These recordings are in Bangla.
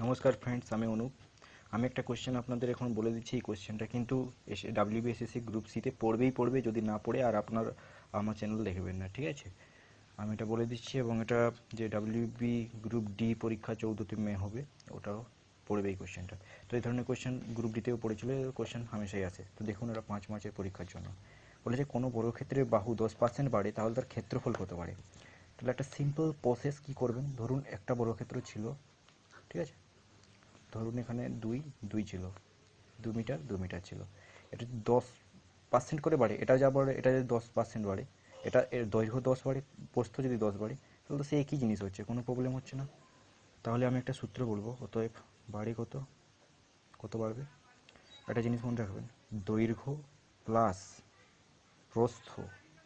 নমস্কার ফ্রেন্ডস, আমি অনুপ। আমি একটা কোশ্চেন আপনাদের এখন বলে দিচ্ছি। এই কোশ্চেনটা কিন্তু ডাব্লিউবিএসএসসি গ্রুপ সিতে পড়বে, যদি না পড়ে আর আপনার আমার চ্যানেল দেখবেন না, ঠিক আছে? আমি এটা বলে দিচ্ছি, এবং এটা যে ডাব্লিউবি গ্রুপ ডি পরীক্ষা 14 মে হবে, ওটাও পড়বে এই কোশ্চেনটা। তো এই ধরনের কোশ্চেন গ্রুপ ডিতেও পড়েছিল, কোশ্চেন হামেশাই আসে। তো দেখুন, এটা 5 মার্চের পরীক্ষার জন্য বলেছে, কোনো বর্গক্ষেত্রের বাহু 10% বাড়ে, তাহলে তার ক্ষেত্রফল কত বাড়ে? তাহলে একটা সিম্পল প্রসেস কি করবেন, ধরুন একটা বর্গক্ষেত্র ছিল, ঠিক আছে? ধরুন এখানে দুই ছিল, 2 মিটার 2 মিটার ছিল। এটা 10% করে বাড়ে, এটা যা বাড়ে এটা যদি 10% বাড়ে, এটা এর দৈর্ঘ্য 10 বাড়ে, প্রস্থ যদি 10 বাড়ে, তাহলে তো সে একই জিনিস হচ্ছে, কোনো প্রবলেম হচ্ছে না। তাহলে আমি একটা সূত্র বলবো, অতএব বাড়ে কত, কত বাড়বে? একটা জিনিস মনে রাখবেন, দৈর্ঘ্য প্লাস প্রস্থ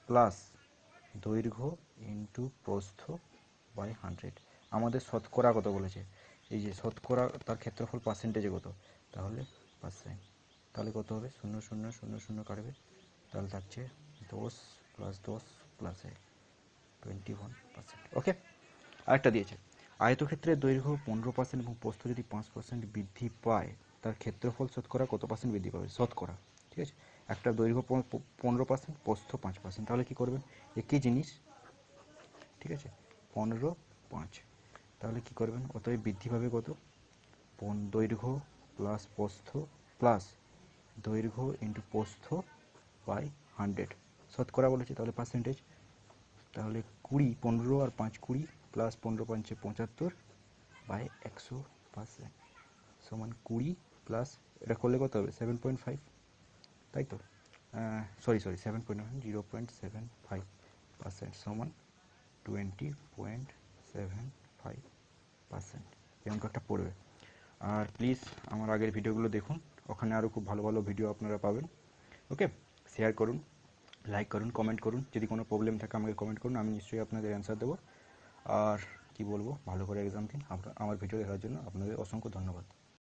প্লাস দৈর্ঘ্য ইন্টু প্রস্থ বাই 100। আমাদের শতকরা কত বলেছে? এই যে শতকরা, তার ক্ষেত্রফল পার্সেন্টেজে কত, তাহলে পার্সেন্ট। তাহলে কত হবে? 0 0 0 0 কাটবে, তাহলে থাকছে 10 + 10 + 1, 21%। ওকে। আরেকটা দিয়েছে, আয়তক্ষেত্রের দৈর্ঘ্য 15% এবং প্রস্থ যদি 5% বৃদ্ধি পায়, তার ক্ষেত্রফল শতকরা কত পার্সেন্ট বৃদ্ধি পাবে? শতকরা, ঠিক আছে? একটা দৈর্ঘ্য 15%, প্রস্থ 5%, তাহলে কি করবেন? একই জিনিস, ঠিক আছে? 15 5, তাহলে কি করবেন? অতএব বৃদ্ধি পাবে কত? দৈর্ঘ্য প্লাস প্রস্থ প্লাস দৈর্ঘ্য ইন্টু প্রস্থ বাই 100। শতকরা বলেছে, তাহলে পার্সেন্টেজ। তাহলে 20, 15 আর 5 20, প্লাস 15 5 75 বাই 100% সমান 20 প্লাস, এটা করলে কত হবে? 7.5, তাই তো? সরি 0.75% সমান 20.75%। এই অঙ্কটা পড়বে। আর প্লিজ আমার আগের ভিডিওগুলো দেখুন, ওখানে আরও খুব ভালো ভালো ভিডিও আপনারা পাবেন। ওকে, শেয়ার করুন, লাইক করুন, কমেন্ট করুন। যদি কোনো প্রবলেম থাকে আমাকে কমেন্ট করুন, আমি নিশ্চয়ই আপনাদের অ্যান্সার দেবো। আর কি বলবো, ভালো করে এক্সাম দিন। আমার ভিডিও দেখার জন্য আপনাদের অসংখ্য ধন্যবাদ।